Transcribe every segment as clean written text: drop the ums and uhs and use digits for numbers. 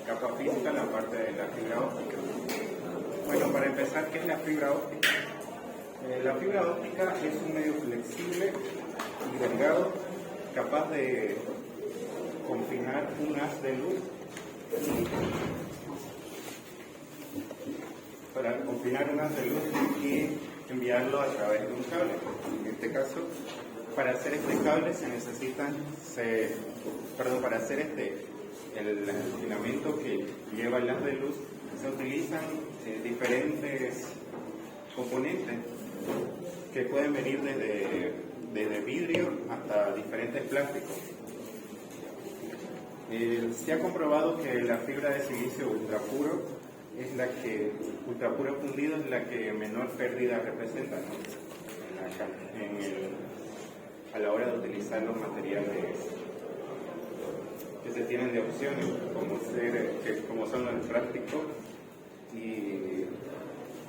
capa física, la parte de la fibra óptica. Bueno, para empezar, ¿qué es la fibra óptica? La fibra óptica es un medio flexible y delgado capaz de confinar un haz de luz y enviarlo a través de un cable. En este caso, para hacer este cable se necesitan, para hacer el filamento que lleva el haz de luz, se utilizan diferentes componentes que pueden venir desde vidrio hasta diferentes plásticos. Se ha comprobado que la fibra de silicio ultrapuro fundido es la que menor pérdida representa, ¿no? A la hora de utilizar los materiales que se tienen de opciones, como son el plástico y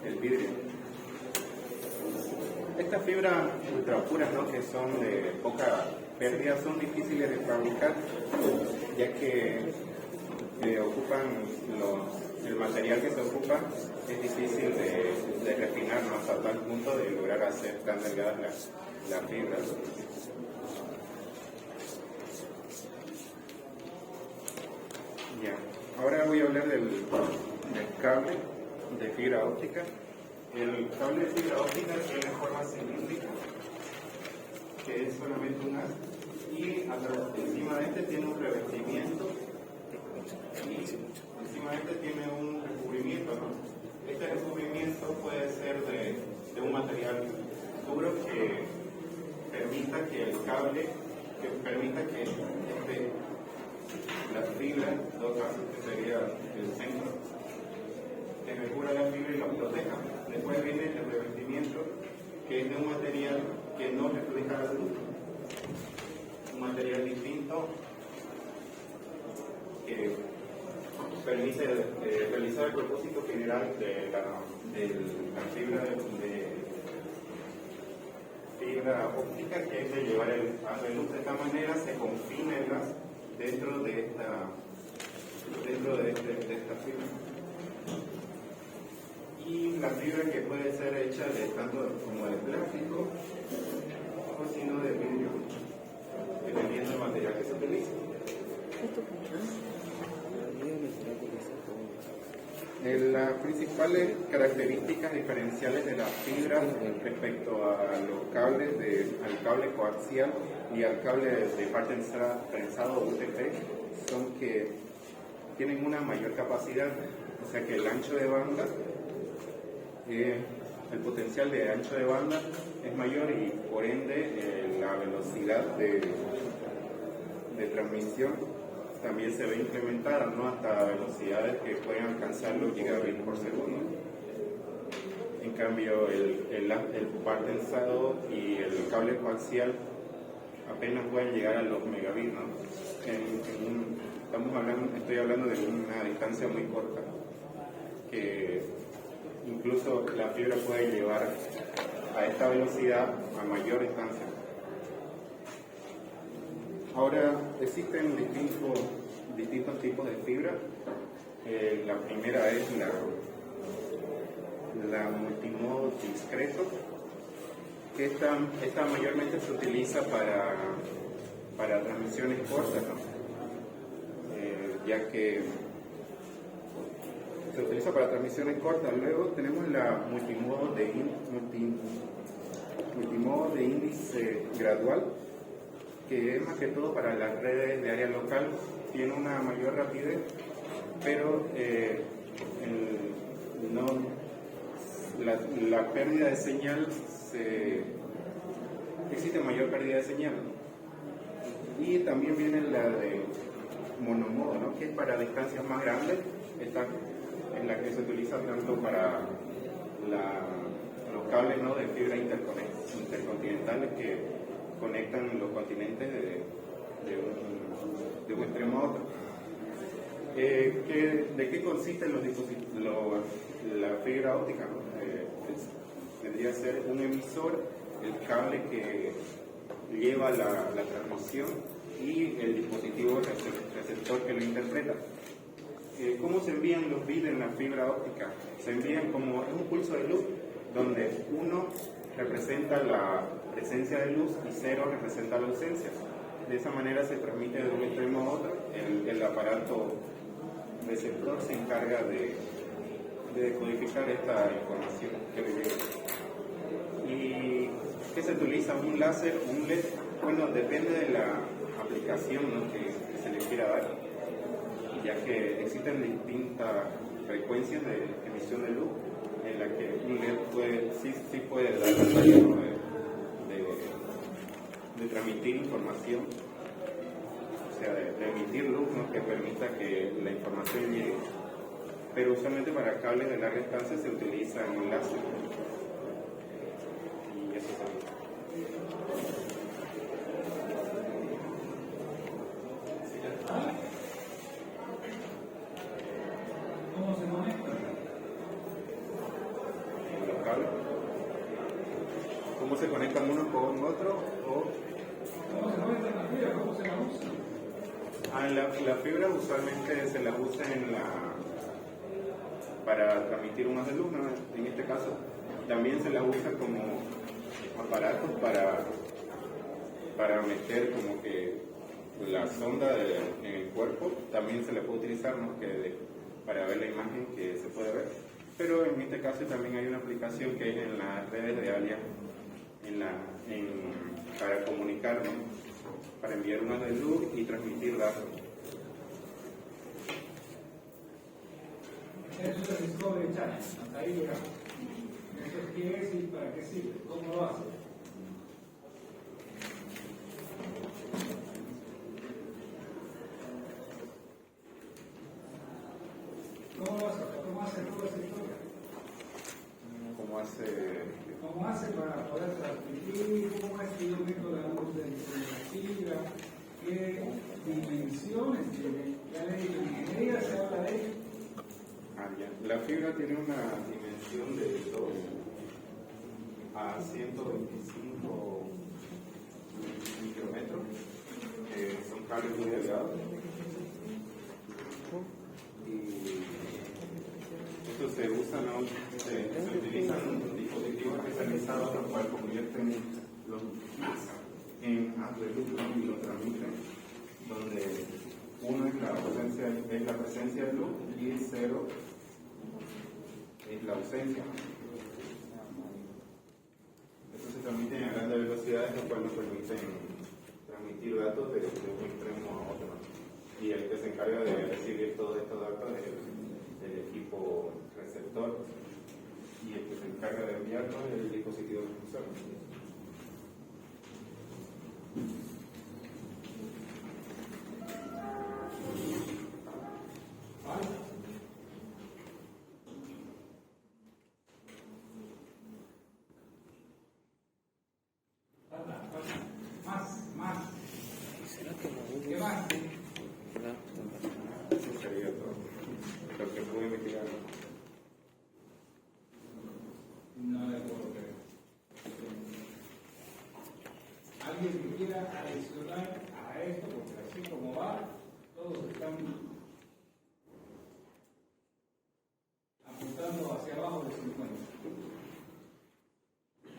el vidrio. Estas fibras ultrapuras, ¿no?, que son de poca pérdida, son difíciles de fabricar, ya que el material que se ocupa es difícil de refinar, ¿no?, hasta tal punto de lograr hacer tan delgadas las fibras. Ya. Ahora voy a hablar del cable de fibra óptica. El cable de fibra óptica tiene forma cilíndrica, que es solamente un haz, y encima de este tiene un revestimiento y encima de este tiene un recubrimiento, ¿no? Este recubrimiento puede ser de un material duro que permita que la fibra, que sería el centro, que recubra la fibra y la proteja. Después viene el revestimiento, que es de un material que no refleja la luz, un material distinto que permite realizar el propósito general de la fibra óptica, que es de llevar el haz de luz. De esta manera se confina el haz dentro de esta fibra. Y la fibra, que puede ser hecha tanto como de plástico o sino de vidrio, dependiendo del material que se utilice. Las principales características diferenciales de las fibras respecto a los cables al cable coaxial y al cable de par trenzado UTP son que tienen una mayor capacidad, o sea que el ancho de banda, el potencial de ancho de banda es mayor, y por ende la velocidad de transmisión también se ve incrementada, ¿no?, hasta velocidades que pueden alcanzar los gigabits por segundo. En cambio, el par trenzado y el cable coaxial apenas pueden llegar a los megabits, ¿no? Estoy hablando de una distancia muy corta, que incluso la fibra puede llevar a esta velocidad a mayor distancia. Ahora, existen distintos tipos de fibra. La primera es la multimodo discreto, que esta mayormente se utiliza para transmisiones cortas, ¿no? Ya que se utiliza para transmisiones cortas. Luego tenemos la multimodo de índice gradual, que es más que todo para las redes de área local. Tiene una mayor rapidez, pero la pérdida de señal, existe mayor pérdida de señal. Y también viene la de monomodo, ¿no?, que es para distancias más grandes, en la que se utiliza tanto para los cables, ¿no?, de fibra intercontinentales que conectan los continentes de un extremo a otro. ¿De qué consiste la fibra óptica, ¿no? Tendría que ser un emisor, el cable que lleva la transmisión y el dispositivo receptor que lo interpreta. ¿Cómo se envían los bits en la fibra óptica? Se envían como un pulso de luz, donde 1 representa la presencia de luz y 0 representa la ausencia. De esa manera se transmite de un extremo a otro. El aparato receptor se encarga de decodificar esta información que le llega. ¿Y qué se utiliza? ¿Un láser o un LED? Bueno, depende de la aplicación, ¿no?, que se le quiera dar, ya que existen distintas frecuencias de emisión de luz en la que un LED sí puede dar la tarea, ¿no?, de transmitir información, o sea, de emitir luz, ¿no?, que permita que la información llegue. Pero usualmente para cables de larga distancia se utiliza un láser. Y eso es todo. ¿Cómo se conecta? Los cables. ¿Cómo se conectan unos con otro? ¿Cómo se conecta la fibra? ¿Cómo se la usa? La fibra usualmente se la usa para transmitir un haz de luz, ¿no?, en este caso. También se la usa como aparatos para meter como que la sonda en el cuerpo. También se le puede utilizar, ¿no?, para ver la imagen que se puede ver. Pero en este caso también hay una aplicación que es en las redes de área, para comunicar, ¿no?, para enviar un haz de luz y transmitir datos. Eso es el Discovery Channel, hasta ahí llegamos. ¿Eso qué es y para qué sirve? ¿Cómo lo hace? ¿Cómo lo hace? ¿Cómo hace toda esa historia? ¿Cómo hace para poder transmitir? ¿Cómo es que yo meto la luz de la fibra? ¿Qué dimensiones tiene? Ya le digo, en ingeniería se habla de ello. La fibra tiene una dimensión de 2 a 125 micrómetros. Son cables muy delgados. Y esto se usa, ¿no?, se utilizan dispositivos especializados los cuales convierten los bits en haz de luz y los transmiten, donde 1 es la presencia de luz y 0 es la ausencia. Esto se transmite a grandes velocidades, lo cual nos permiten transmitir datos de un extremo a otro. Y el que se encarga de recibir todos estos datos es el equipo receptor, y el que se encarga de enviarlos es el dispositivo transmisor. ¿Qué más? Eso sería todo lo que pude investigar. No le puedo creer. ¿Alguien que quiera adicionar a esto? Porque así como va, todos están apuntando hacia abajo de 50.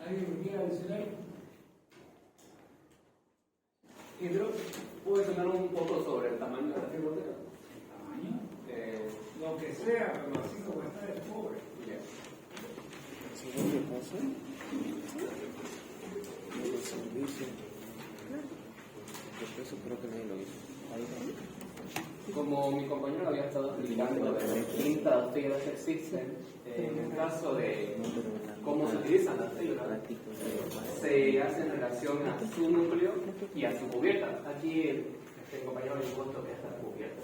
¿Alguien que quiera adicionar? Pedro, ¿puedes hablar un poco sobre el tamaño de la fibra óptica? ¿Tamaño? Lo que sea, pero así como está es pobre. ¿Qué pasa? El servicio. Eso creo que nadie lo hizo. Como mi compañero había estado explicando de qué distintas fibras existen, en el caso de cómo se utilizan las fibras, se hace en relación a su núcleo y a su cubierta. Aquí el compañero había puesto que está cubierta.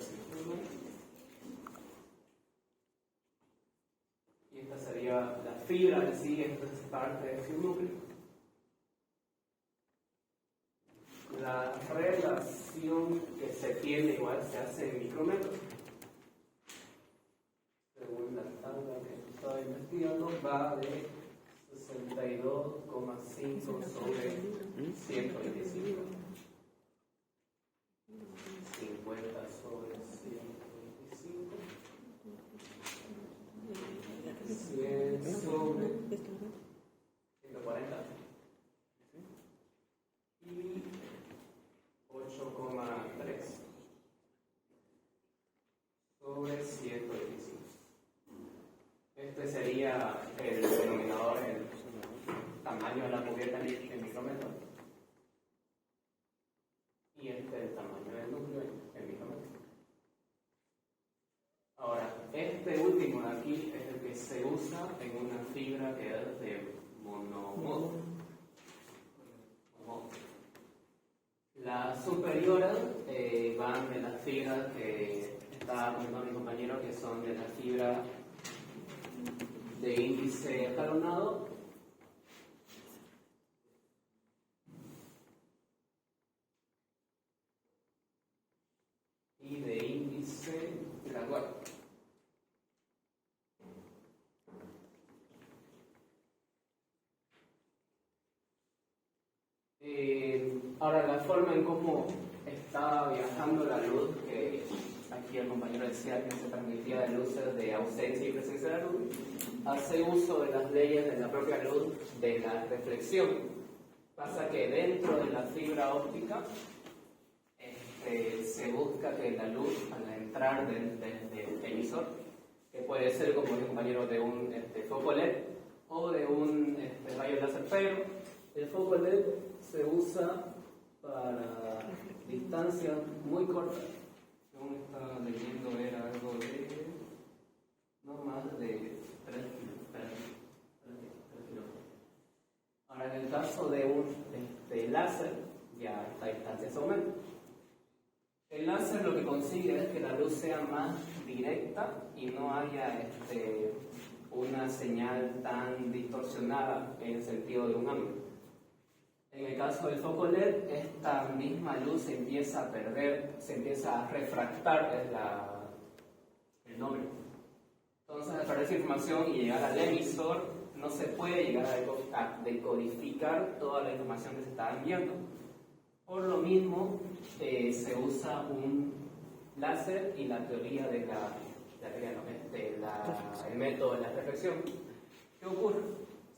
Y esta sería la fibra en sí, esta es parte de su núcleo. La relación que se tiene igual se hace en micrómetros. Según la tabla que estaba investigando, va de 62,5 sobre 125. 50 sobre 125. sobre 125. Este sería el denominador, el tamaño de la cubierta en micrómetros. Y este es el tamaño del núcleo en micrómetros. Ahora, este último de aquí es el que se usa en una fibra que es de monomodo. Las superiores van de las fibras que estaba comentando mi compañero, que son de la fibra de índice escalonado y de índice gradual. Ahora, la forma en cómo está viajando la luz, que aquí el compañero decía que se transmitía de luces de ausencia y presencia de la luz, hace uso de las leyes de la propia luz de la reflexión. Pasa que dentro de la fibra óptica se busca que la luz, al entrar del emisor, que puede ser, como dice el compañero, de un foco LED o de un rayo láser, pero el foco LED se usa para distancias muy cortas. Según estaba leyendo, era algo de no más de 3 kilómetros. Ahora, en el caso de un láser, ya esta distancia se aumenta. El láser lo que consigue es que la luz sea más directa y no haya una señal tan distorsionada en el sentido de un ángulo. En el caso del foco LED, esta misma luz se empieza a perder, se empieza a refractar, es el nombre. Entonces, al perder esa información y llegar al emisor, no se puede llegar a decodificar toda la información que se está enviando. Por lo mismo, se usa un láser y la teoría de el método de la reflexión. ¿Qué ocurre?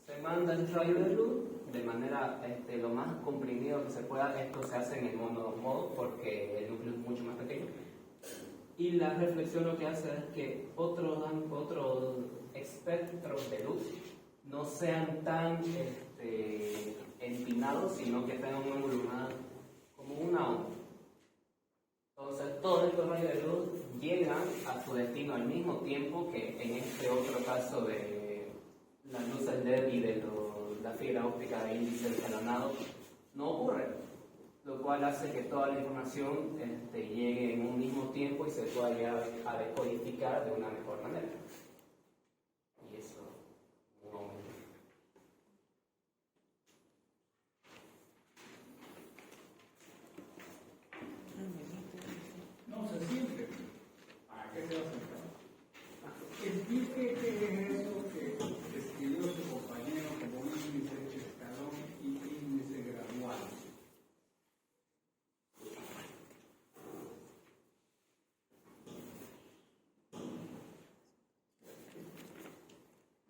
Se manda el rayo de luz de manera lo más comprimido que se pueda. Esto se hace en el monomodo porque el núcleo es mucho más pequeño. Y la reflexión lo que hace es que otros espectros de luz no sean tan empinados, sino que tengan un ángulo como una onda. Entonces, todos estos rayos de luz llegan a su destino al mismo tiempo que en este otro caso de las luces LED y de la fibra óptica de índice escalonado no ocurre, lo cual hace que toda la información llegue en un mismo tiempo y se pueda llegar a decodificar de una mejor manera. Y eso no. No se siente. ¿Para qué se va a sentar? Explique qué es eso que escribió su compañero como índice escalón y índice gradual.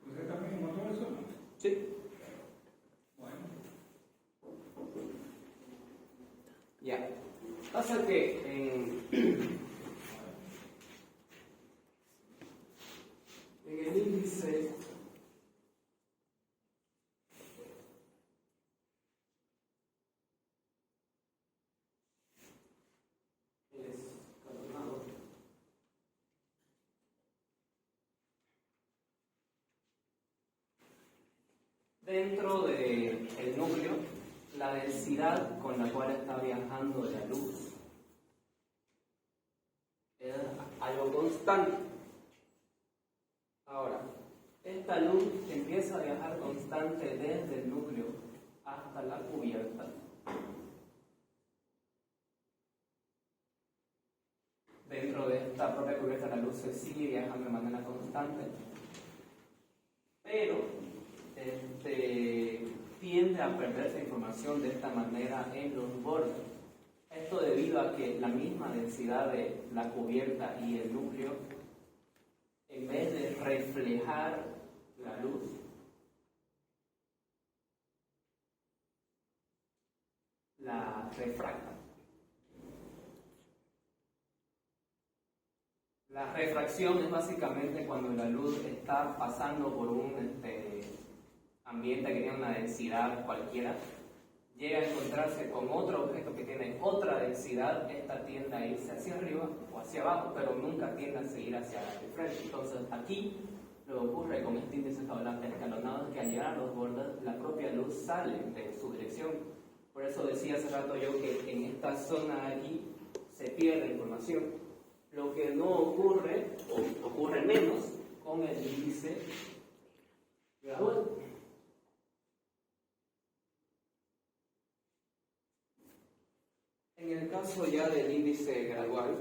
¿Usted también notó eso? Sí. Bueno. Ya. Pasa que en el índice escalonado, dentro del núcleo, la densidad con la cual está viajando la luz es algo constante. Ahora, esta luz empieza a viajar constante desde el núcleo hasta la cubierta. Dentro de esta propia cubierta la luz se sigue viajando de manera constante, pero tiende a perderse información de esta manera en los bordes. Esto debido a que la misma densidad de la cubierta y el núcleo, en vez de reflejar la luz, la refracta. La refracción es básicamente cuando la luz está pasando por un ambiente que tiene una densidad cualquiera, llega a encontrarse con otro objeto que tiene otra densidad, esta tiende a irse hacia arriba o hacia abajo, pero nunca tiende a seguir hacia el frente. Entonces aquí lo que ocurre con este índice escalonado es que al llegar a los bordes la propia luz sale de su dirección. Por eso decía hace rato yo que en esta zona aquí se pierde información. Lo que no ocurre, o ocurre menos, con el índice gradual. En el caso ya del índice gradual,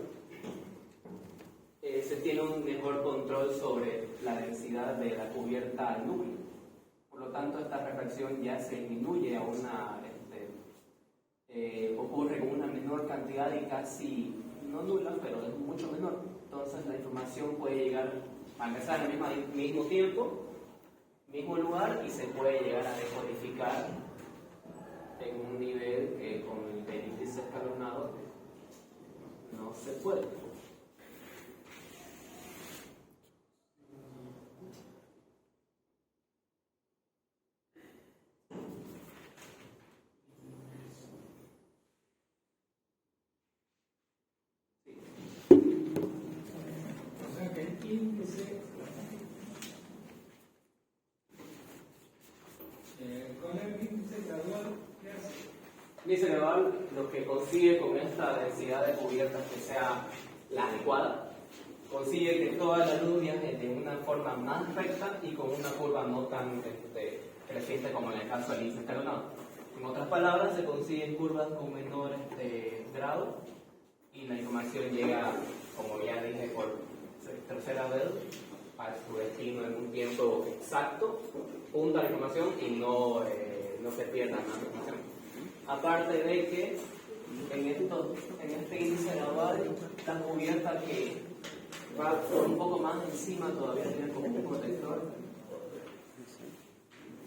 se tiene un mejor control sobre la densidad de la cubierta al núcleo. Por lo tanto, esta refracción ya se disminuye a una, ocurre con una menor cantidad y casi no nula, pero es mucho menor. Entonces la información puede llegar a empezar al mismo tiempo, mismo lugar, y se puede llegar a decodificar en un nivel que con el índice escalonado no se puede. O sea que el índice, con el índice gradual, ¿qué hace? Índice gradual lo que consigue con esta densidad de cubiertas que sea la adecuada, consigue que toda la luz viaje de una forma más recta y con una curva no tan creciente como en el caso del índice escalonado. En otras palabras, se consiguen curvas con menor grado y la información llega, como ya dije, por tercera vez a su destino en un tiempo exacto, punta la información y no se pierda más información. Aparte de que en este índice gradual, la cubierta que va un poco más encima todavía tiene como un protector,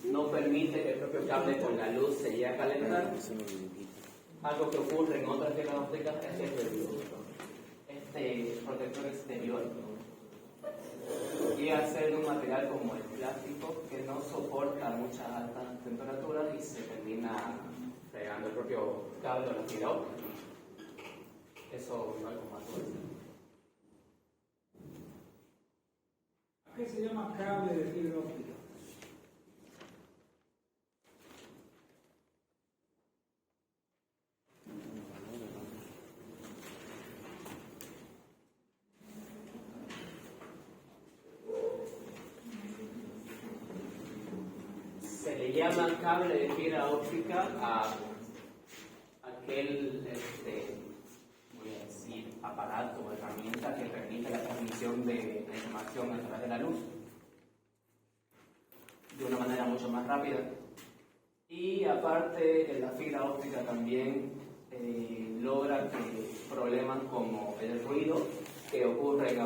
no permite que el propio cable con la luz se llegue a calentar. Algo que ocurre en otras fibras ópticas es que este protector exterior llega a ser un material como el plástico que no soporta muchas altas temperaturas y se termina pegando el propio cable o la fibra óptica. Eso es algo más fuerte. ¿A qué se llama cable de fibra óptica? Se le llama cable de fibra óptica a aquel, voy a decir, aparato o herramienta que permite la transmisión de la información a través de la luz de una manera mucho más rápida. Y aparte, la fibra óptica también logra que problemas como el ruido que ocurre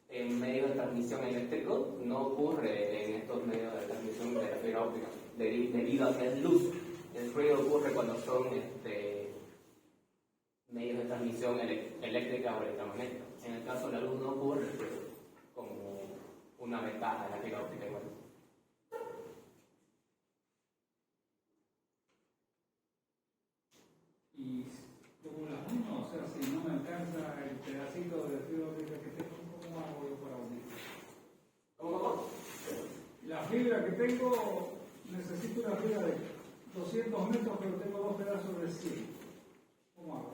en medios de transmisión eléctrico no ocurre en estos medios de transmisión de la fibra óptica debido a que es luz. El ruido ocurre cuando son medios de transmisión eléctrica o electromagnética. En el caso de la luz no ocurre, como una ventaja de la fibra óptica igual. Y como las uno, o sea, si no me alcanza el pedacito de fibra óptica que tengo, ¿cómo hago yo para unir? ¿Cómo? La fibra que tengo, necesito una fibra de 200 metros, pero tengo dos pedazos de 100. ¿Cómo hago?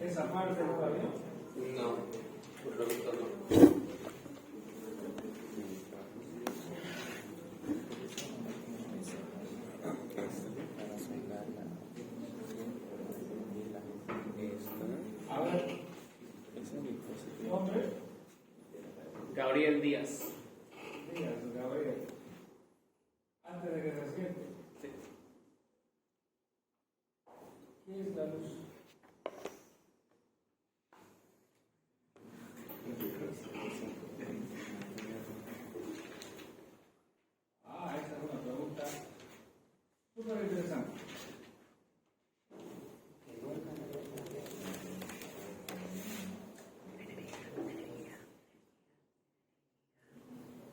Esa parte todavía. No, por lo visto no. Gabriel Díaz. Díaz, Gabriel. Antes de que se siente. Sí. ¿Qué es la luz? Esa es una pregunta súper interesante.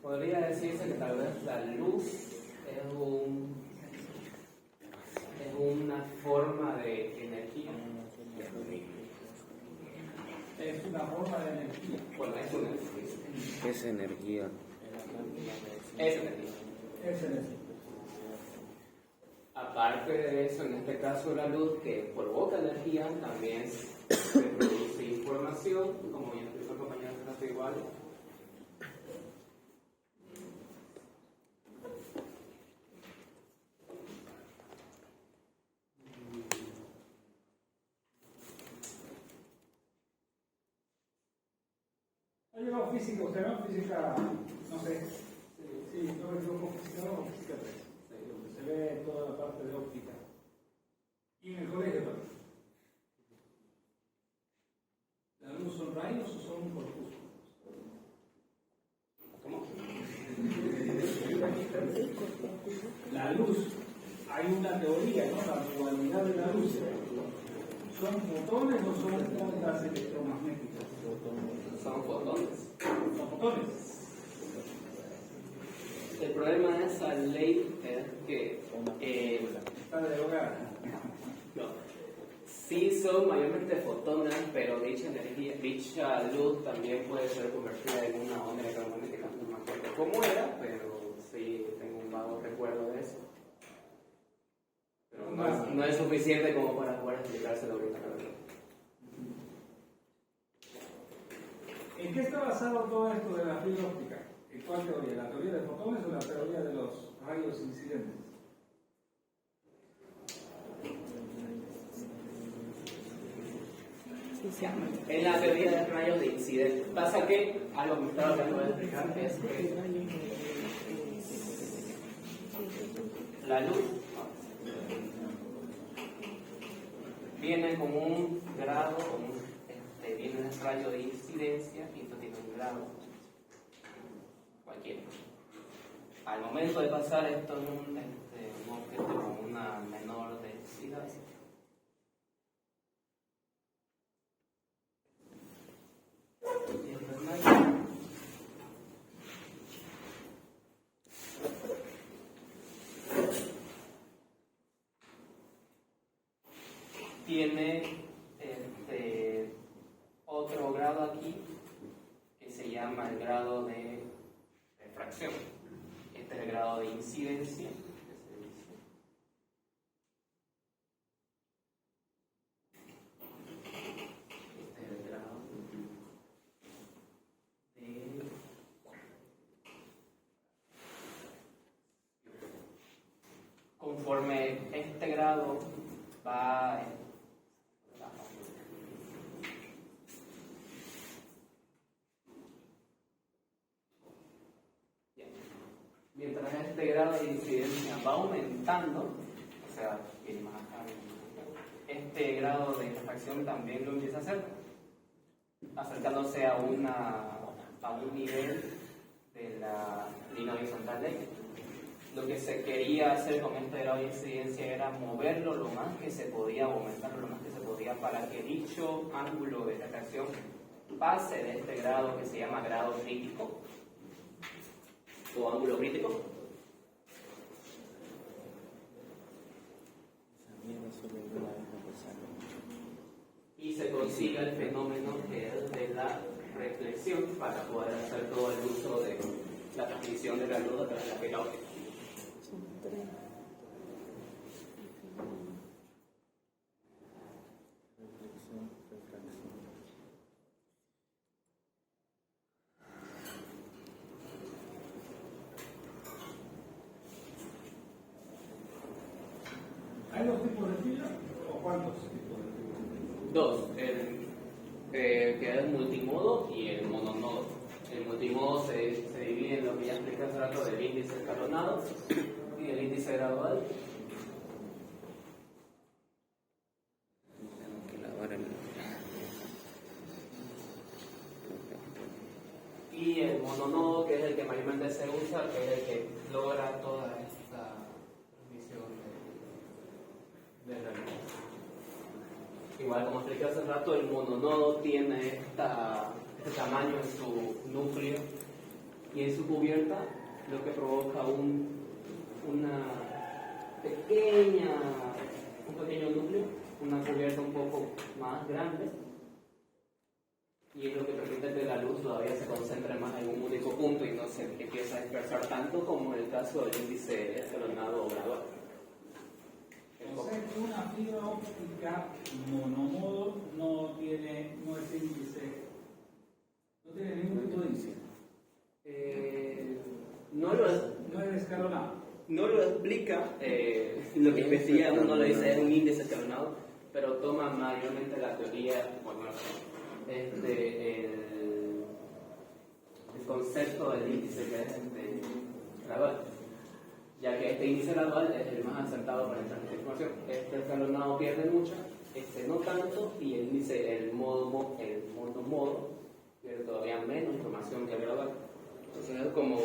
Podría decirse que tal vez la luz es una forma de energía. Es una forma de energía. Bueno, es una energía. Es energía. Es energía. Es energía. Aparte de eso, en este caso la luz que provoca energía también se produce información, como ya explicó el compañero hace igual. Ha llegado físico, usted no física, no sé, sí, no me equivoco, física 2 o física 3, donde se ve toda la parte de óptica. Y en el colegio también. ¿La luz son rayos o son corpúsculos? ¿Cómo? La luz, hay una teoría, ¿no? La dualidad de la luz. ¿Son fotones o son ondas electromagnéticas? Son fotones. Son fotones. El problema de esa ley es que Está derogada. no, sí son mayormente fotones, pero dicha energía, dicha luz también puede ser convertida en una onda electromagnética. No me acuerdo cómo era, pero sí tengo un vago recuerdo de eso. Pero no es suficiente como para poder explicárselo ahorita. ¿En qué está basado todo esto de la fibra óptica? ¿En cuál teoría? ¿La teoría de fotones o la teoría de los rayos incidentes? En la teoría de rayos de incidente. Pasa que, algo que me estaba tratando de explicar es que la luz viene con un grado, viene un rayo de incidencia y esto tiene un grado cualquiera. Al momento de pasar esto en un objeto con una menor densidad, tiene otro grado aquí que se llama el grado de refracción. Este es el grado de incidencia. Este es el grado de... Conforme este grado va mientras este grado de incidencia va aumentando, o sea, viene más acá, este grado de refracción también lo empieza a hacer, acercándose a un nivel de la línea horizontal de X. Lo que se quería hacer con este grado de incidencia era moverlo lo más que se podía, aumentarlo lo más que se podía, para que dicho ángulo de refracción pase de este grado que se llama grado crítico o ángulo crítico y se consiga el fenómeno que es de la reflexión para poder hacer todo el uso de la transmisión de la luz a través de la fibra óptica. ¿Hay dos tipos de fibra o cuántos tipos de fibra? Dos, el que es multimodo y el mononodo. El multimodo se divide en lo que ya expliqué hace rato del índice escalonado y el índice gradual. Tengo que lavar el... Y el mononodo, que es el que mayormente se usa, que es el que logra toda esta transmisión de realidad. Igual, como expliqué hace rato, el mononodo tiene este tamaño en su núcleo y en su cubierta, lo que provoca un pequeño núcleo, una cubierta un poco más grande, y es lo que permite que la luz todavía se concentre más en un único punto y no se empieza a dispersar tanto como en el caso del índice escalonado o gradual. O sea que una fibra óptica monomodo no es índice, no tiene ningún tipo de índice. No es escalonado. No lo explica, lo que investiga uno lo dice es un índice escalonado, pero toma mayormente la teoría, el concepto del índice que es gradual, ya que este índice gradual es el más acertado para entrar en esta información. Este escalonado pierde mucho, este no tanto, y el índice, el monomodo pierde todavía menos información que el gradual. Entonces es como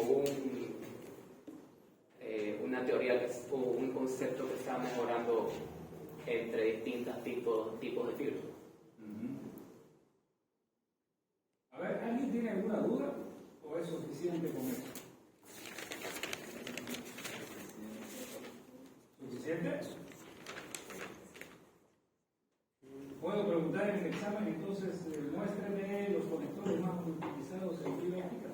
una teoría o un concepto que está mejorando entre distintos tipos de fibras. A ver, ¿alguien tiene alguna duda o es suficiente con eso? ¿Suficiente? Puedo preguntar en el examen, entonces, muéstrame los conectores más utilizados en fibra óptica.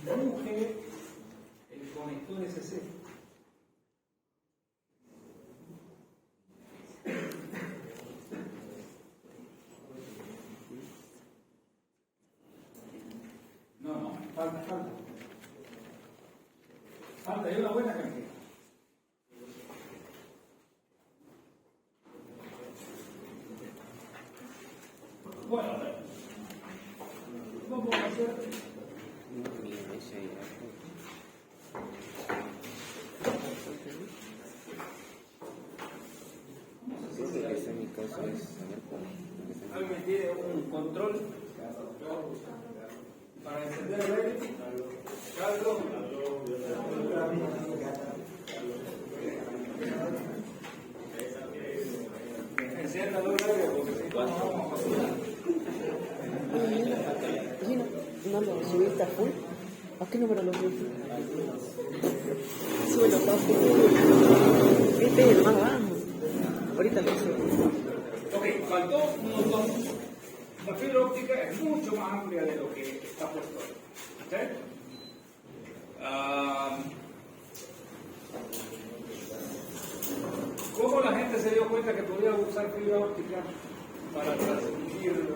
Dibuje el conector SC. No, falta. Hay una buena cantidad. Bueno, a ver. Vamos a hacer. Creo que ese en mi caso es saber cómo. ¿Alguien tiene un control para encender el Revit? Carlos. Enciéndalo el Revit porque si no, no vamos a pasar. ¿No lo subiste a full? ¿A qué número lo subiste? Súbelo a full. Este es el más bajo. Ahorita lo subo. Ok, faltó un montón. La fibra óptica es mucho más amplia de lo que está puesto ahí. ¿Ok? ¿Cómo la gente se dio cuenta que podía usar fibra óptica para transmitir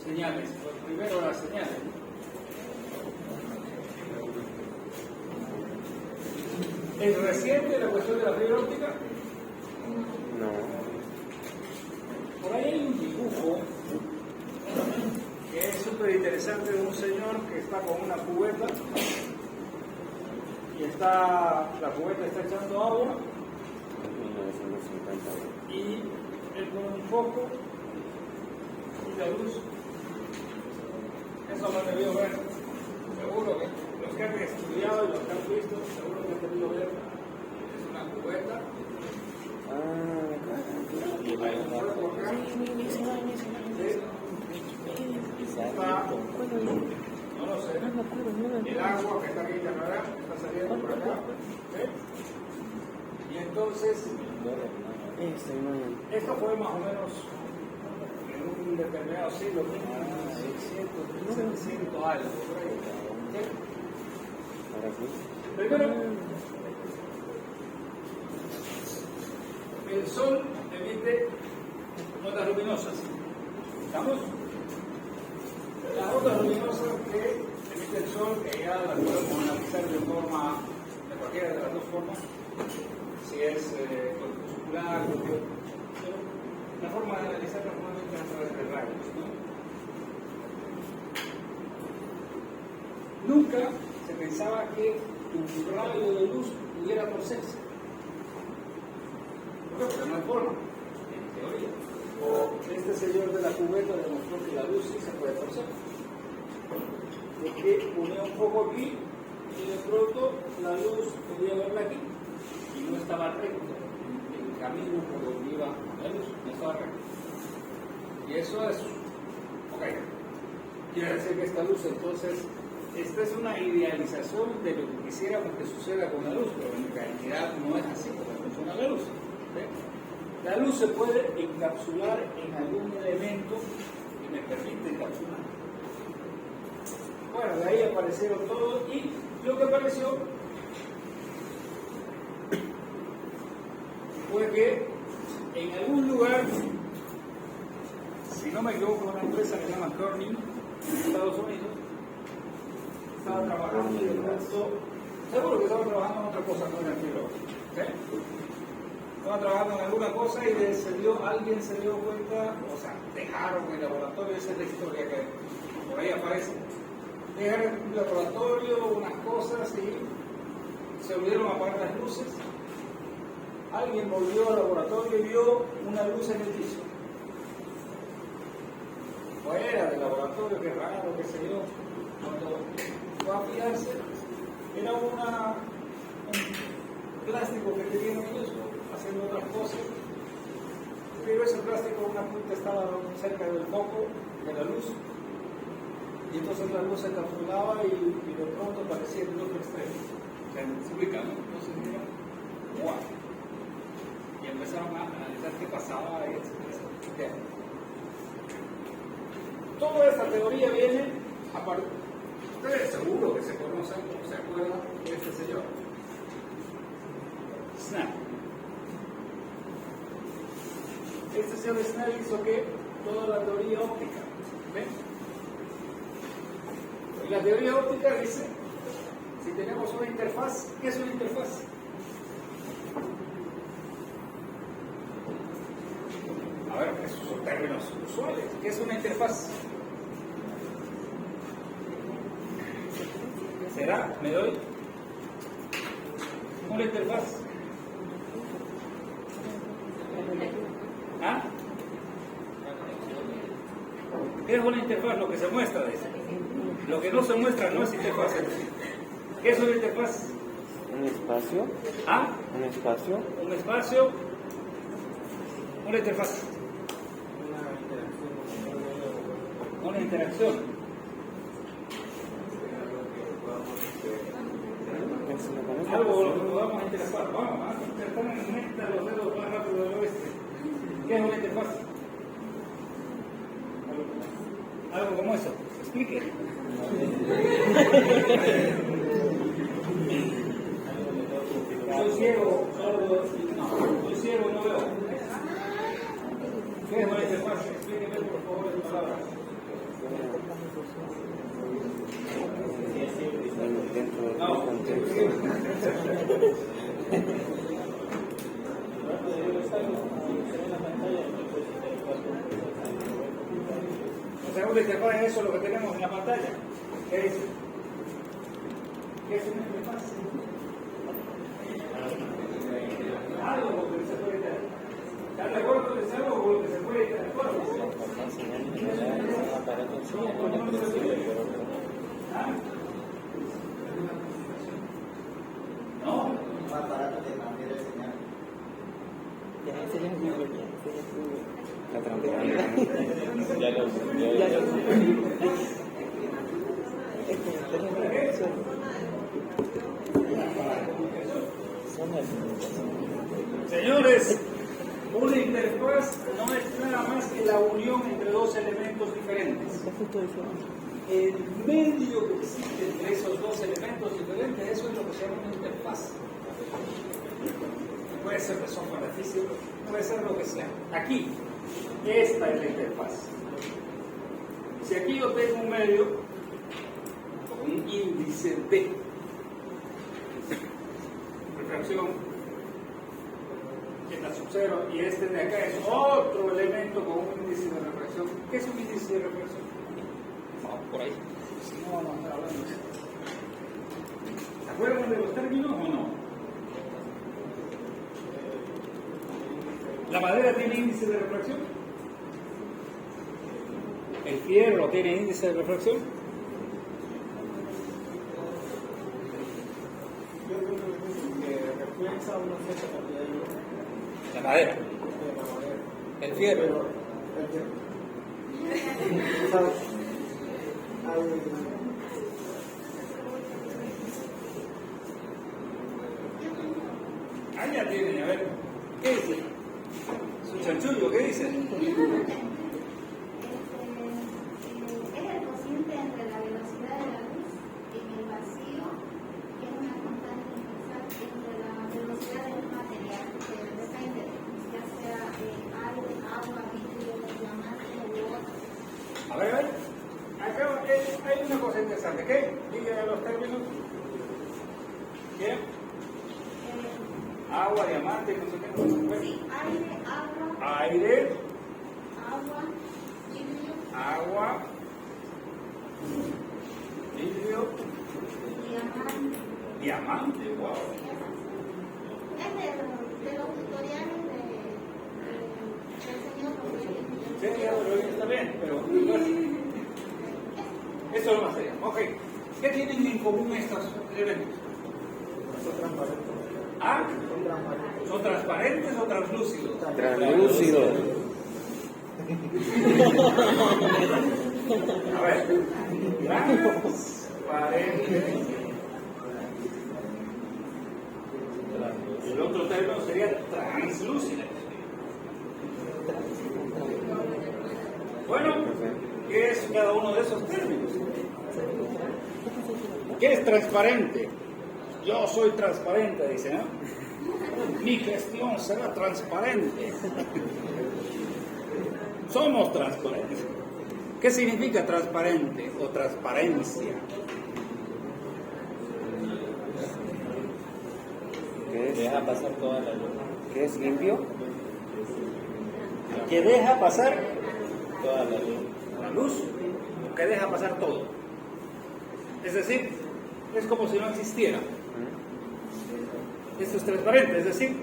señales? Pues primero las señales. ¿Es reciente la cuestión de la fibra óptica? No. Por ahí hay un dibujo que es súper interesante de un señor que está con una cubeta y la cubeta está echando agua 1950. y él pone un foco y la luz. Eso lo han debido ver. Seguro que los que han estudiado y los que han visto, seguro que han debido ver. Es una cubeta. Y hay un fuego acá. No lo sé. El agua que está aquí en la nada está saliendo por acá. ¿Ves? Y entonces, esto fue más o menos en un determinado siglo, 1600, 1700 algo. Primero, el sol emite ondas luminosas. ¿Estamos? Las ondas luminosas que emite el sol, que ya las podemos analizar de cualquiera de las dos formas, si es corpuscular, la forma de analizar normalmente a través de rayos, ¿no? Nunca se pensaba que un rayo de luz pudiera torcerse. Pero no hay forma, en teoría. Este señor de la cubeta demostró que la luz sí se puede torcer. Porque ponía un foco aquí y de pronto la luz podía verla aquí y no estaba recto el camino por donde iba la luz, no estaba recto. Y eso es, ok, quiere decir que esta luz entonces, esta es una idealización de lo que quisiéramos que suceda con la luz, pero en realidad no es así como funciona la luz. ¿Ve? La luz se puede encapsular en algún elemento que me permite encapsular. Bueno, de ahí aparecieron todos y lo que apareció fue que en algún lugar, si no me equivoco, una empresa que se llama Corning en Estados Unidos, estaba trabajando y de pronto, seguro que estaba trabajando en otra cosa, no en el fibra óptica, ¿sí? Estaba trabajando en alguna cosa y alguien se dio cuenta, o sea, dejaron el laboratorio, esa es la historia que por ahí aparece. Dejaron un laboratorio, unas cosas y se olvidaron apagar las luces. Alguien volvió al laboratorio y vio una luz en el piso. Fuera del laboratorio, qué raro, qué sé yo. Cuando fue a fijarse, era un plástico que tenían ellos haciendo otras cosas, pero ese plástico, una punta estaba cerca del foco de la luz, y entonces la luz se encapsulaba y de pronto aparecía el otro extremo. O sea, se ubica, ¿no? Entonces mira, ¡guau! Y empezaron a analizar qué pasaba y etc. Toda esta teoría viene a partir. Ustedes seguro que se conocen o se acuerdan de este señor. Snell. Este señor Snell hizo que toda la teoría óptica. ¿Ven? Y la teoría óptica dice, si tenemos una interfaz, ¿qué es una interfaz? A ver, esos son términos usuales. ¿Qué es una interfaz? ¿Será? ¿Me doy? Una interfaz. ¿Ah? ¿Qué es una interfaz? Lo que se muestra, dice. Lo que no se muestra no es interfaz. ¿Qué es una interfaz? ¿Un espacio? ¿Ah? ¿Un espacio? Un espacio. Una interfaz. Una interacción. Algo lo que podamos interactuar. Vamos a intentar conectar los dedos más rápido del oeste. ¿Qué es una interfaz? Algo como eso. Explique. Soy ciego, sordo, no. Soy ciego, no veo. ¿Qué es una interfaz? Explíqueme por favor en palabras. Dentro del No. contexto. O sea, una interfaz es eso lo que tenemos en la pantalla. ¿Qué es? ¿Qué es una interfaz? Algo con lo que se puede interactuar. ¿Están de acuerdo con es algo con lo que se puede interactuar? ¿Ah? ¿No? Un aparato de transfiere señal. Ya, ese ya es Google, ya, ese ya es Google. La transparencia. Ya lo Señores, una interfaz no es nada más que la unión entre dos elementos diferentes. El medio que existe entre esos dos elementos diferentes, eso es lo que se llama una interfaz. Puede ser de software físico, puede ser lo que sea. Aquí, esta es la interfaz. Si aquí yo tengo un medio con un índice de refracción, que las observa, y este de acá es otro elemento con un índice de refracción. ¿Qué es un índice de refracción? Vamos por ahí, si no vamos a estar hablando de esto. ¿Se acuerdan de los términos o no? ¿La madera tiene índice de refracción? ¿El fierro tiene índice de refracción? La madera. El fierro. Ahí ya tienen, a ver. ¿Qué dice? Su chanchullo, ¿qué dice? Es el cociente entre la velocidad de la luz en el vacío, que es una constante universal entre la velocidad de un material, que depende, ya sea aire, agua, vidrio, diamante u otro. A ver. Acá hay una cosa interesante. ¿Qué? Díganme los términos. ¿Qué? Agua, diamante, no sé qué. Sí, aire, agua, Aire, agua, vidrio, agua, vidrio, diamante. diamante, wow. Es de los tutoriales del señor Rodríguez. Sí, ya lo está bien, pero eso es lo más serio. Ok, ¿qué tienen en común estos elementos? ¿Ah? ¿Son transparentes o translúcidos? Translúcido. A ver, transparente. El otro término sería translúcido. Bueno, ¿qué es cada uno de esos términos? ¿Qué es transparente? Yo soy transparente, dice, ¿no? Mi gestión será transparente. Somos transparentes. ¿Qué significa transparente o transparencia? ¿Qué es? Deja pasar toda la luz. ¿Qué es limpio? Que deja pasar Toda la luz. la luz, que deja pasar todo. Es decir, es como si no existiera. Esto es transparente, es decir,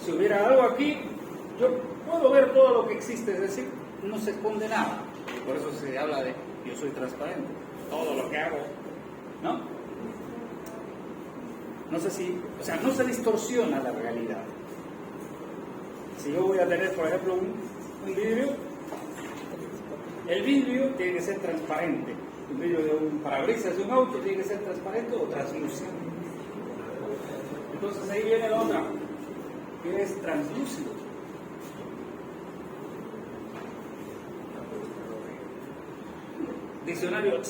si hubiera algo aquí, yo puedo ver todo lo que existe, es decir, no se esconde nada. Por eso se habla de yo soy transparente, todo lo que hago, ¿no? No sé si, o sea, no se distorsiona la realidad. Si yo voy a tener, por ejemplo, un vidrio, el vidrio tiene que ser transparente. El vidrio de un parabrisas de un auto tiene que ser transparente o translúcido. Entonces ahí viene la otra, que es translúcido. Diccionario.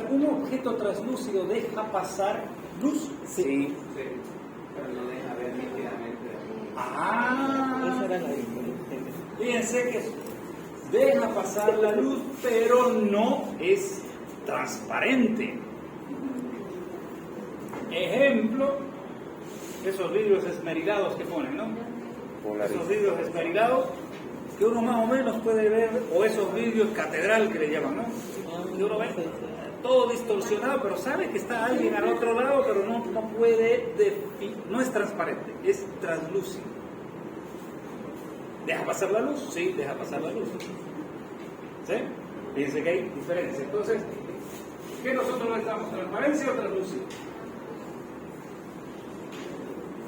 Un objeto translúcido deja pasar luz. Sí. Sí, pero no deja ver nítidamente. Esa era la Ah, diferencia. fíjense que deja pasar la luz, pero no es transparente. Ejemplo, esos vidrios esmerilados que ponen, ¿no? Esos vidrios esmerilados que uno más o menos puede ver, o esos vidrios catedral que le llaman, ¿no? Que uno ve todo distorsionado, pero sabe que está alguien al otro lado, pero no puede, no es transparente, es translúcido. ¿Deja pasar la luz? Sí, deja pasar la luz. ¿Sí? Fíjense que hay diferencia. Entonces, ¿qué nosotros necesitamos? ¿Transparencia o translúcido?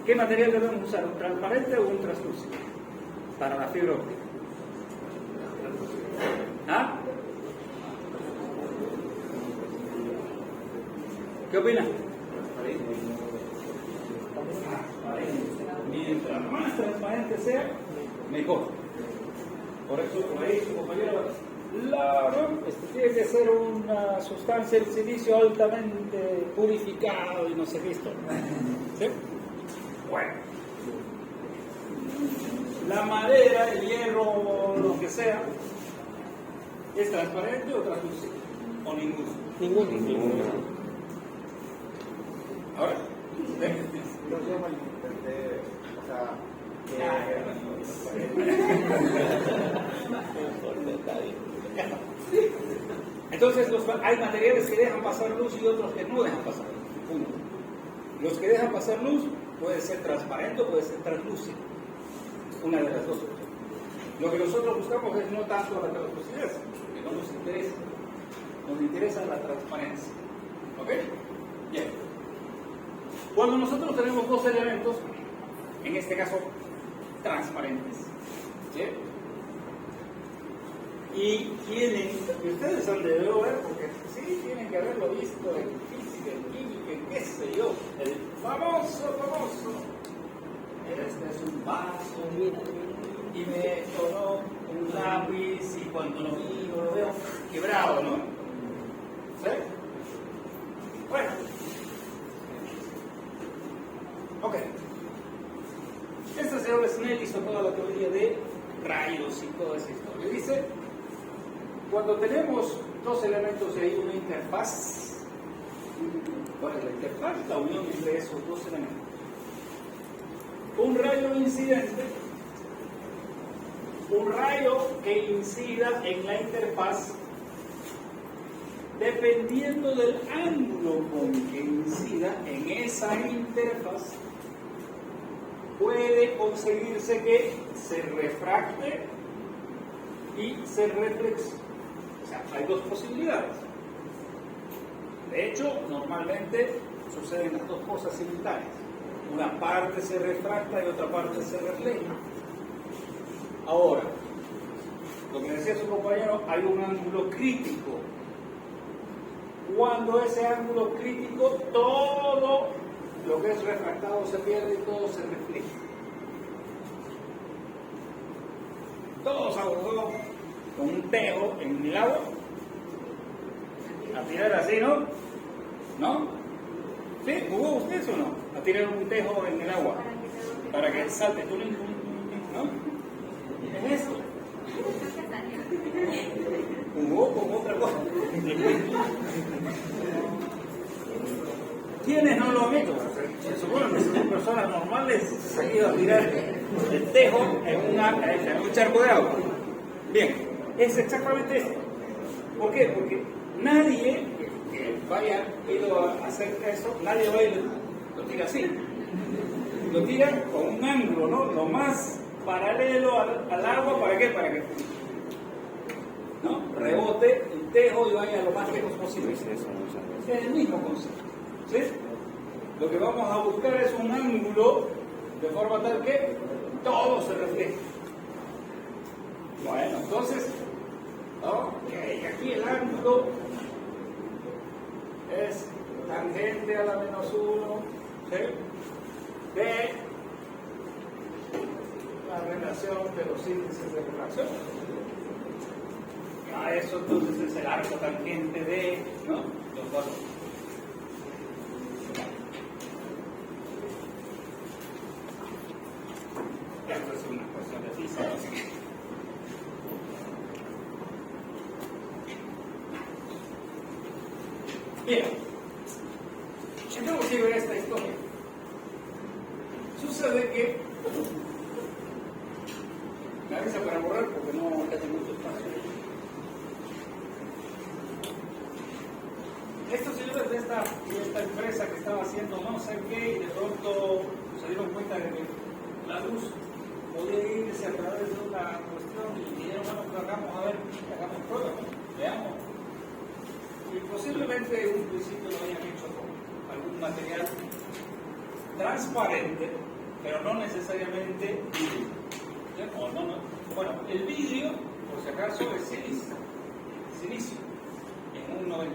¿Qué material debemos usar? ¿Un transparente o un translúcido? Para la fibra óptica. ¿Ah? ¿Qué opinan? Mientras más transparente sea, mejor. Por eso, por ahí su compañero, tiene que ser una sustancia, el silicio altamente purificado y no sé qué historia. ¿Sí? Bueno. La madera, el hierro, lo que sea, ¿es transparente o translúcido? ¿O ninguno? Ninguno. Ahora, Yo malinterpreté, o sea, entonces hay materiales que dejan pasar luz y otros que no dejan pasar luz. Punto. Los que dejan pasar luz puede ser transparente o puede ser translúcido. Una de las dos opciones. Lo que nosotros buscamos es no tanto la translucidez, que no nos interesa. Nos interesa la transparencia. ¿Ok? Bien. Cuando nosotros tenemos dos elementos, en este caso transparentes, ¿sí? Y ustedes han de ver, porque sí tienen que haberlo visto en física, en química, en qué sé yo, el famoso, este es un vaso, y me sonó un lápiz, y cuando lo miro lo veo quebrado, ¿no? ¿Sí? Bueno. Ok. Este señor Snell hizo toda la teoría de rayos y toda esa historia. Dice, cuando tenemos dos elementos y hay una interfaz, ¿cuál es la interfaz? La unión entre esos dos elementos. Un rayo incidente, un rayo que incida en la interfaz, dependiendo del ángulo con que incida en esa interfaz, puede conseguirse que se refracte y se reflexe. O sea, hay dos posibilidades. De hecho, normalmente suceden las dos cosas simultáneas. Una parte se refracta y otra parte se refleja. Ahora, lo que decía su compañero, hay un ángulo crítico. Cuando ese ángulo crítico, todo lo que es refractado se pierde y todo se refleja. Todos abordó con un tejo en el agua, a tirar así, ¿no? ¿No? ¿Sí? ¿Jugó usted o no? A tirar un tejo en el agua para que salte tú, ¿no? Es eso. Jugó con otra cosa. ¿Quiénes no lo han hecho? Se supone que son personas normales se han ido a tirar el tejo en un charco de agua. Bien, es exactamente esto. ¿Por qué? Porque nadie que vaya ido a hacer eso, nadie va y lo tira así. Lo tira con un ángulo, ¿no? Lo más paralelo al agua, ¿para qué? Para que ¿no? Rebote el tejo y vaya lo más lejos posible. Es el mismo concepto. ¿Sí? Lo que vamos a buscar es un ángulo de forma tal que todo se refleje. Bueno, entonces, aquí el ángulo es tangente a la menos 1, ¿sí? De la relación de los índices de refracción. A eso entonces es el arco tangente de, ¿no? Los valores. Esto es una cuestión de física. Bien, tenemos que ver esta historia. Sucede que me avisa para borrar porque no tengo mucho espacio. Estos señores de esta empresa que estaba haciendo no sé qué y de pronto se dieron cuenta de que la luz podía irse a través de una cuestión y dijeron, bueno, pues hagamos pruebas, veamos. Y posiblemente en un principio lo hayan hecho con algún material transparente, pero no necesariamente vidrio. Bueno, el vidrio, por si acaso, es silicio, en un 99%.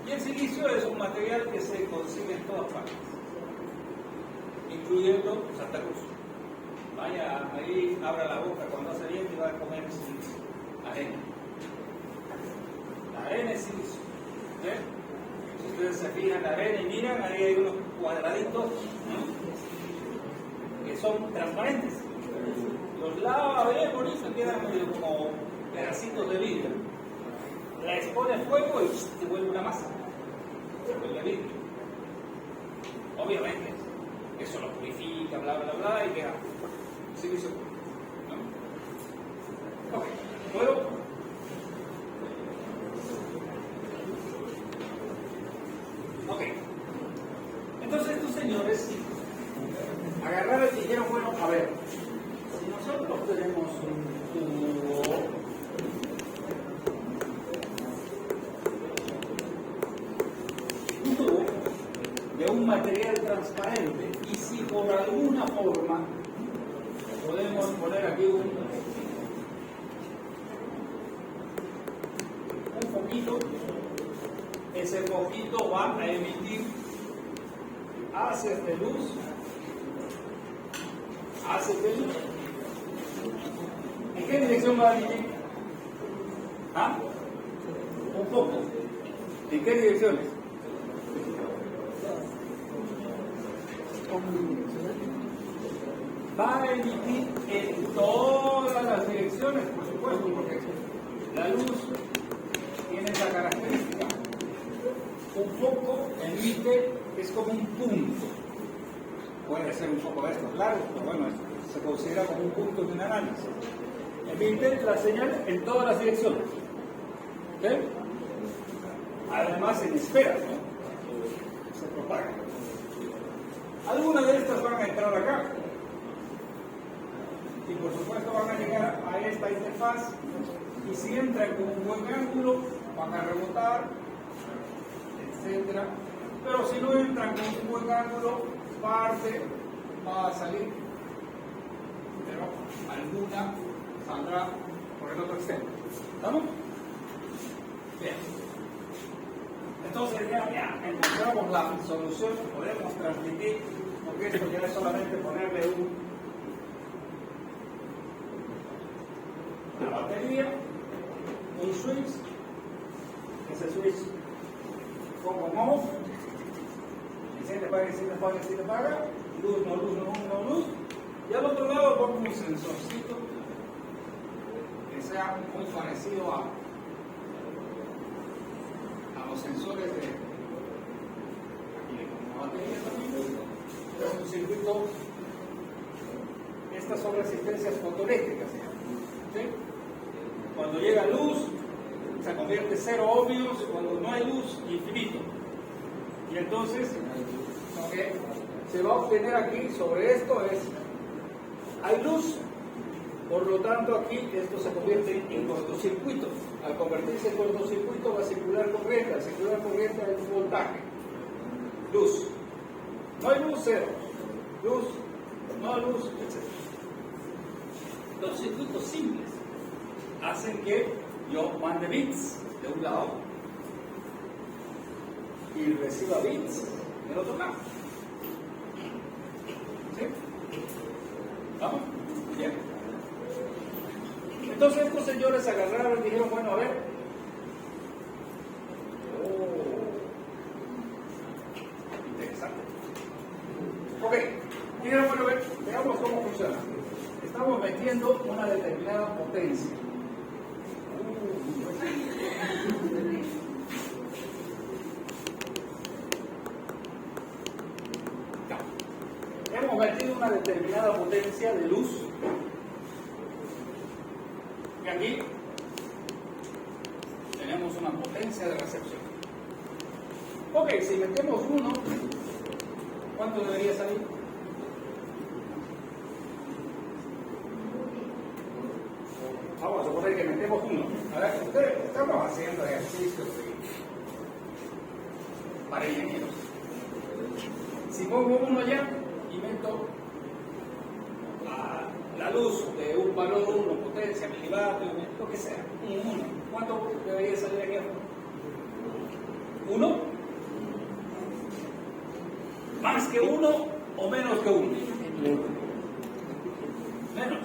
Y el silicio es un material que se consigue en todas partes, incluyendo Santa Cruz. Vaya ahí, abra la boca cuando hace viento y va a comer silicio, arena. La arena es silicio. Si ustedes se fijan en la arena y miran, ahí hay unos cuadraditos, ¿no? Que son transparentes. Los lava bien bonito y quedan medio como pedacitos de vidrio. La expone a fuego y se vuelve una masa. Se vuelve vidrio. obviamente, eso lo purifica, bla, bla, bla, y queda silicio puro, ¿no? Ok, ¿puedo? Ok, entonces estos señores agarraron y dijeron, bueno, a ver, si nosotros tenemos un tubo de un material transparente, y si por alguna forma podemos poner aquí un foquito, ese foquito va a emitir haces de luz, ¿en qué dirección va a emitir? ¿Ah? Un foco. ¿En qué direcciones? Va a emitir en todas las direcciones, por supuesto, porque la luz tiene esa característica. Un foco emite, es como un punto. Puede ser un foco de estos largos, pero bueno, se considera como un punto de un análisis. Emite la señal en todas las direcciones. ¿Ok? Además en esferas, ¿no? Se propaga. Algunas de estas van a entrar acá. Y por supuesto van a llegar a esta interfaz. Y si entran con un buen ángulo, van a rebotar, etcétera. Pero si no entran con un buen ángulo, parte va a salir, pero alguna saldrá por el otro extremo. ¿Estamos? Bien. Entonces ya encontramos la solución, podemos transmitir, porque esto ya es solamente ponerle una batería, un switch, ese switch pongo en off, enciende, apaga, luz, no luz, y al otro lado pongo un sensorcito que sea muy parecido a los sensores de aquí le pongo una batería también, es un circuito, estas son resistencias fotoeléctricas, ¿sí? Cuando llega luz se convierte 0 ohmios, cuando no hay luz, infinito. Y entonces lo que se va a obtener aquí sobre esto es, hay luz, por lo tanto aquí esto se convierte en cortocircuito. Al convertirse en cortocircuito va a circular corriente, al circular corriente hay un voltaje, luz. No hay luz, 0. Luz, no luz, etc. Los circuitos simples hacen que yo mande bits de un lado y reciba bits del otro lado. ¿Sí? ¿Vamos? Bien. Entonces estos señores agarraron y dijeron, bueno, a ver. Interesante. Ok. Dijeron, bueno, a ver, veamos cómo funciona. Estamos metiendo una determinada potencia. Hemos metido una determinada potencia de luz y aquí tenemos una potencia de recepción. Ok, si metemos 1, ¿cuánto debería salir? Vamos a suponer que metemos 1. Ahora, ustedes estamos haciendo ejercicios para ingenieros. Si pongo 1 allá y meto la luz de un valor 1, potencia, milivatios, lo que sea, un 1, ¿cuánto debería salir aquí afuera? 1. ¿Más que 1 o menos que 1? Menos.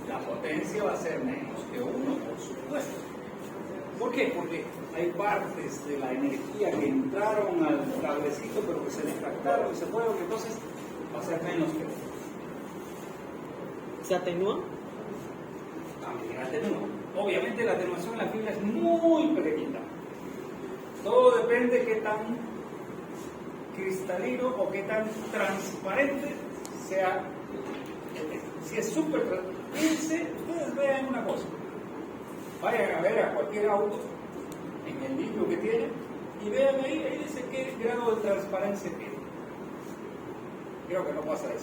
La potencia va a ser menos que 1, por supuesto. ¿Por qué? Porque hay partes de la energía que entraron al cablecito pero que se descartaron y se fueron, entonces va a ser menos que 1. ¿Se atenúa? También atenúa. Obviamente la atenuación en la fibra es muy pequeñita. Todo depende de qué tan cristalino o qué tan transparente sea. Si es súper transparente, ustedes vean una cosa. Vayan a ver a cualquier auto en el libro que tiene y vean ahí dice qué grado de transparencia tiene. Creo que no pasa de 65-75%.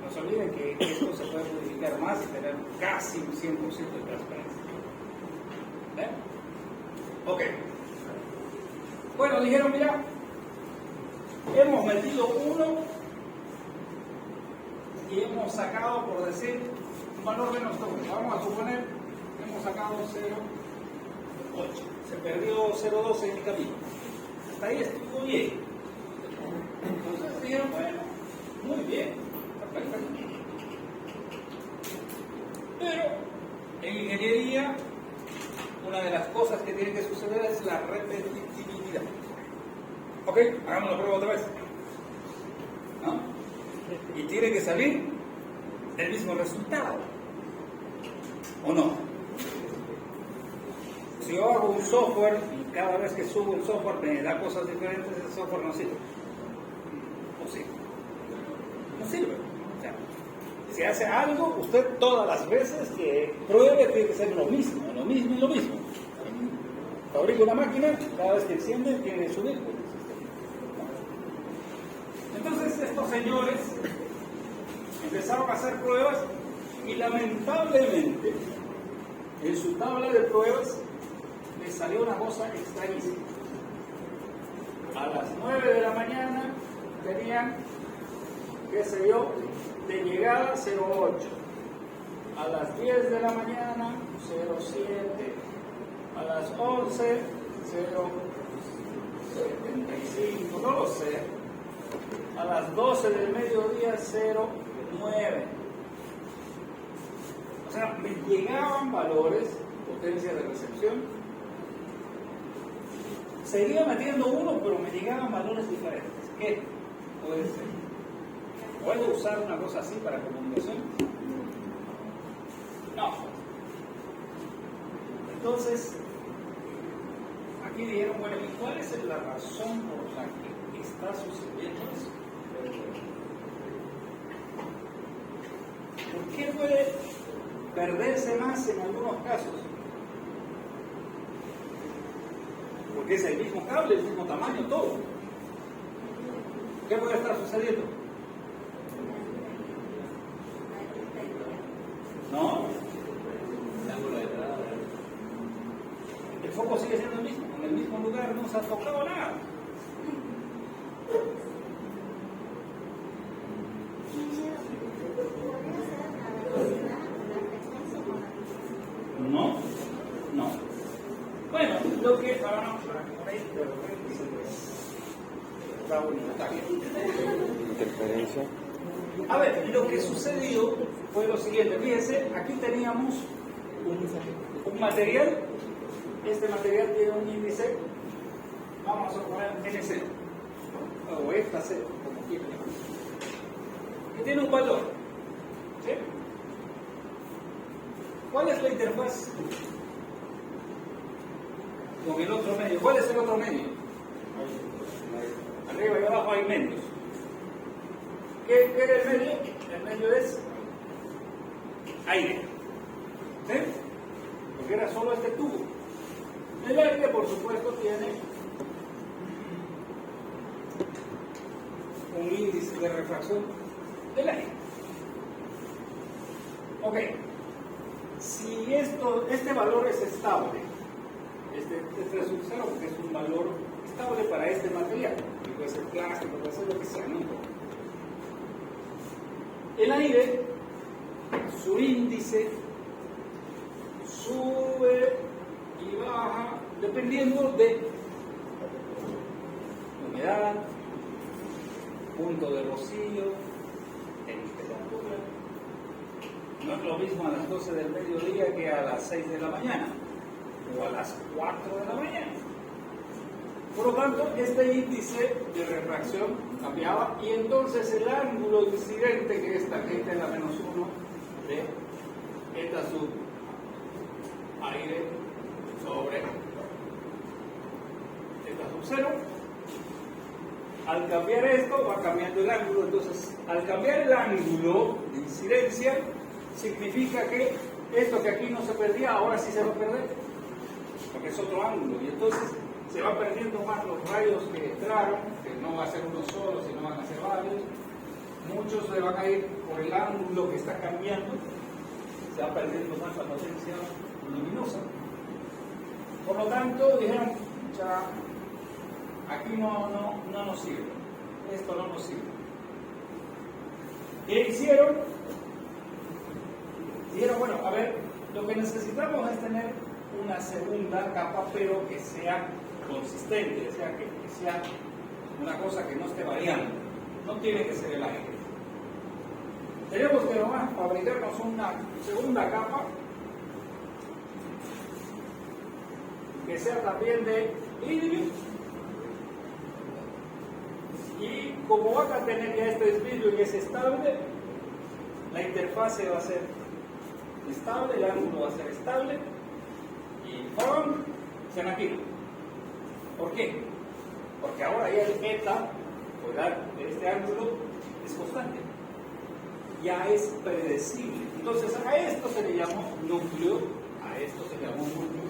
No se olviden que esto se puede modificar más y tener casi un 100% de transparencia. ¿Ven? Ok. Bueno, dijeron, mira, hemos metido 1 y hemos sacado, por decir, un valor menos doble. Vamos a suponer que hemos sacado 0,8. Se perdió 0,12 en el camino. Hasta ahí estuvo bien. Entonces dijeron, bueno, muy bien, perfecto. Pero en ingeniería, una de las cosas que tiene que suceder es la repetitividad. Ok, hagamos la prueba otra vez. ¿No? Y tiene que salir el mismo resultado. ¿O no? Si yo hago un software y cada vez que subo el software me da cosas diferentes, el software no sirve. ¿O sí? No sirve. O sea, si hace algo, usted todas las veces que pruebe tiene que ser lo mismo y lo mismo. Fabrica una máquina, cada vez que enciende tiene que subir. Entonces estos señores empezaron a hacer pruebas y lamentablemente en su tabla de pruebas les salió una cosa extrañísima. A las 9 de la mañana tenían, qué sé yo, de llegada 0,8. A las 10 de la mañana 0,7. A las 11 0,75, no lo sé. A las 12 del mediodía 0,9. O sea, me llegaban valores, potencia de recepción. Seguía metiendo 1, pero me llegaban valores diferentes. ¿Qué puede ser? ¿Puedo usar una cosa así para comunicación? No. Entonces, aquí dijeron, bueno, ¿y cuál es la razón por la que está sucediendo eso? ¿Por qué puede perderse más en algunos casos? Porque es el mismo cable, el mismo tamaño, todo. ¿Qué puede estar sucediendo? ¿No? El foco sigue siendo el mismo, en el mismo lugar, no se ha tocado nada. No, no. Bueno, lo que para por ahí de repente se da un ataque. Interferencia. A ver, lo que sucedió fue lo siguiente. Fíjense, aquí teníamos un material. Este material tiene un índice, vamos a poner NC, o esta C, como quieran llamar, que tiene un valor. ¿Sí? ¿Cuál es la interfaz con el otro medio? ¿Cuál es el otro medio? Arriba y abajo hay medios. ¿Qué era el medio? El medio es aire. ¿Sí? Porque era solo este tubo. El aire, por supuesto, tiene un índice de refracción del aire. Ok. Si este valor es estable, este es un 0 porque es un valor estable para este material, que puede ser plástico, puede ser lo que sea, no importa. El aire, su índice sube y baja dependiendo de humedad, punto de rocío, temperatura. No es lo mismo a las 12 del mediodía que a las 6 de la mañana o a las 4 de la mañana. Por lo tanto, este índice de refracción cambiaba y entonces el ángulo incidente, que es tangente a la menos 1 de eta sub aire sobre eta sub 0, al cambiar esto va cambiando el ángulo. Entonces, al cambiar el ángulo de incidencia, significa que esto que aquí no se perdía, ahora sí se va a perder, porque es otro ángulo, y entonces se va perdiendo más los rayos que entraron, que no va a ser uno solo, sino van a ser varios. Muchos se van a ir por el ángulo que está cambiando, se va perdiendo más la potencia luminosa. Por lo tanto, dijeron, ya, aquí no nos sirve, esto no nos sirve. ¿Qué hicieron? Dijeron, bueno, a ver, lo que necesitamos es tener una segunda capa, pero que sea consistente, o sea, que sea una cosa que no esté variando, no tiene que ser el aire. Tenemos que nomás fabricarnos una segunda capa que sea también de vidrio, y como van a tener ya este vidrio y es estable, la interfase va a ser estable, el ángulo va a ser estable y ¡pum! Se maquina. ¿Por qué? Porque ahora ya el eta, de este ángulo, es constante, ya es predecible. Entonces a esto se le llamó núcleo, a esto se le llamó núcleo.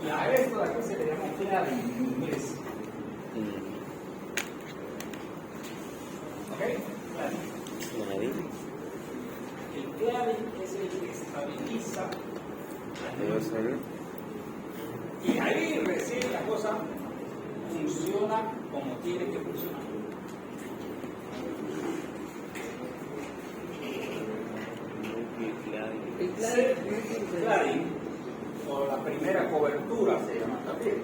Y a esto de aquí se le llama cladding en inglés. ¿Ok? Cladding. El cladding es el que estabiliza y ahí recién la cosa funciona como tiene que funcionar. El cladding, o la primera cobertura se llama también.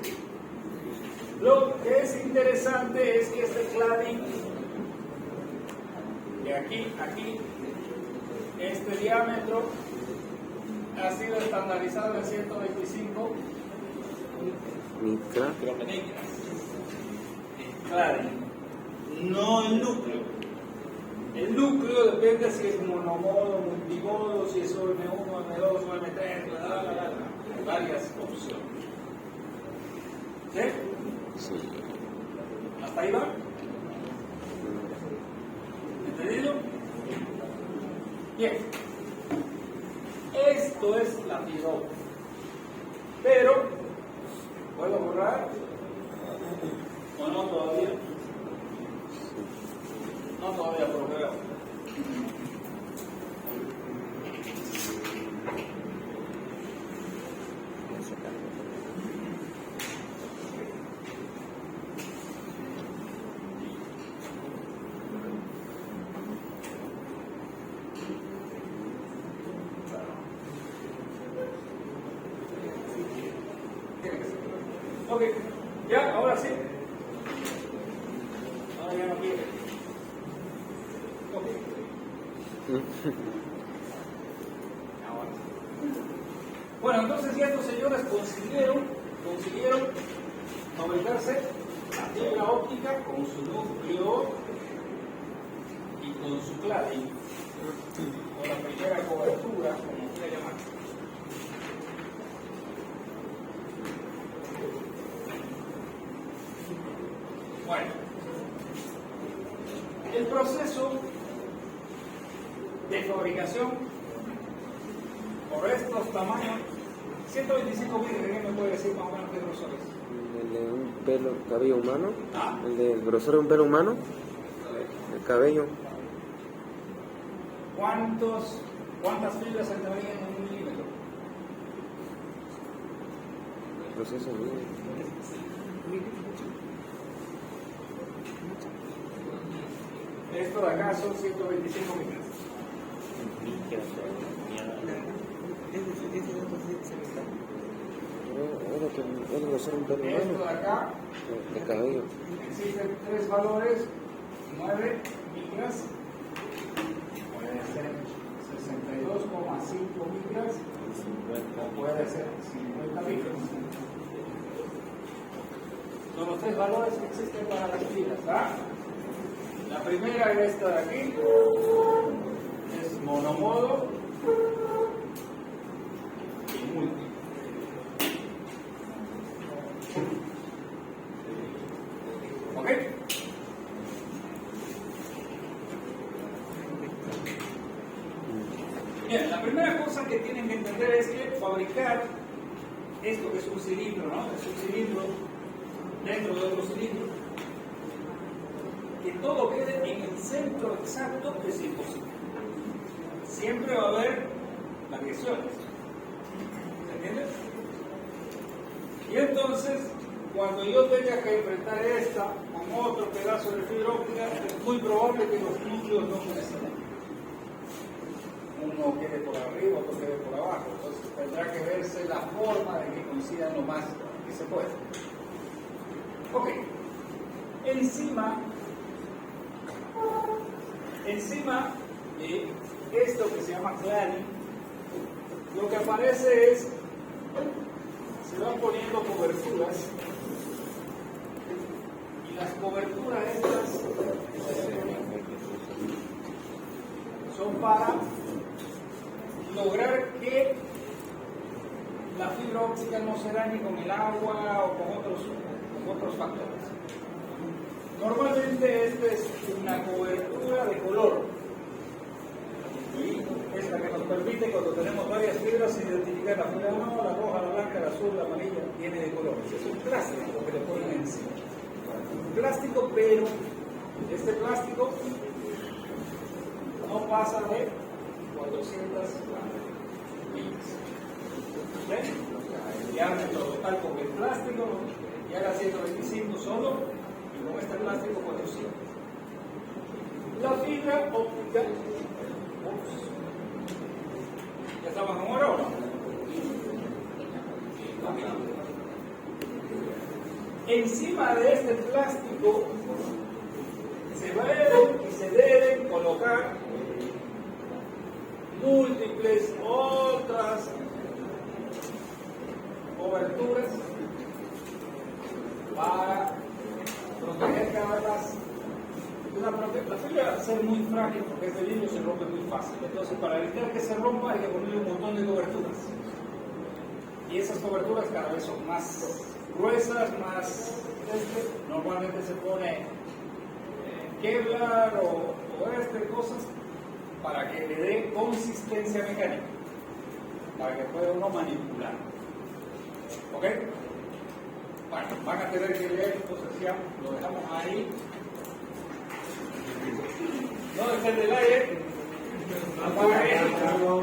Lo que es interesante es que este cladding, de aquí, este diámetro ha sido estandarizado en 125 micras. El cladding, no el núcleo. El núcleo depende si es monomodo, multimodo, si es OM1, OM2, OM3, hay varias opciones. ¿Sí? Sí. ¿Hasta ahí va? ¿Entendido? Bien. Esto es la fibra óptica. Pero, ¿puedo borrar? ¿O no todavía? No todavía, por lo que veo. Ok, ya, ahora sí. Ahora ya no quiere. Ok. Ahora sí. Bueno, entonces ya estos señores consiguieron fabricarse la fibra óptica con su núcleo y con su cladding, con la primera cobertura, como se llama. Bueno, el proceso de fabricación por estos tamaños, 125 milímetros, ¿qué me puede decir más o menos qué grosor es? El de un cabello humano. ¿Ah? El de grosor de un pelo humano. El cabello. ¿Cuántas fibras se entrarían en un milímetro? El proceso mío. Esto de acá son 125 milímetros. El grosor de un pelo Esto de humano. acá El cabello. existen tres valores, 9 micras, puede ser 62,5 micras puede ser 50.000. Son los tres valores que existen para las fibras. La primera es esta de aquí, es monomodo y múltiple. ¿Ok? Bien, la primera cosa que tienen que entender es que fabricar esto que es un cilindro, ¿no? Es un cilindro dentro de otro cilindro, que todo quede en el centro exacto es imposible. Siempre va a haber variaciones. ¿Se entiende? Y entonces, cuando yo tenga que enfrentar esta con otro pedazo de fibra óptica, es muy probable que los núcleos no coincidan. Uno quede por arriba, otro quede por abajo. Entonces tendrá que verse la forma de que coincidan lo más que se pueda. Ok. Encima de esto que se llama cladding, lo que aparece es, se van poniendo coberturas, y las coberturas estas son para lograr que la fibra óptica no se dañe con el agua o con otros factores. Normalmente esta es una cobertura de color, y es la que nos permite, cuando tenemos varias fibras, identificar la fibra no, la roja, la blanca, la azul, la amarilla, tiene de colores. Es un plástico que le ponen encima. Un plástico, pero este plástico no pasa de 400 millas. ¿Ven? Ya en total con el plástico ya era 125 solo, y con este plástico 400. La fibra óptica, ¿ya estamos en hora o no? Encima de este plástico se deben colocar múltiples otras coberturas para proteger cada la fibra va a ser muy frágil porque este vidrio se rompe muy fácil. Entonces, para evitar que se rompa hay que ponerle un montón de coberturas, y esas coberturas cada vez son más gruesas, más normalmente se pone Kevlar o cosas para que le dé consistencia mecánica, para que pueda uno manipular. ¿Ok? Bueno, van a tener que leer, entonces ya lo dejamos ahí. No dejen del aire. Apaga eso.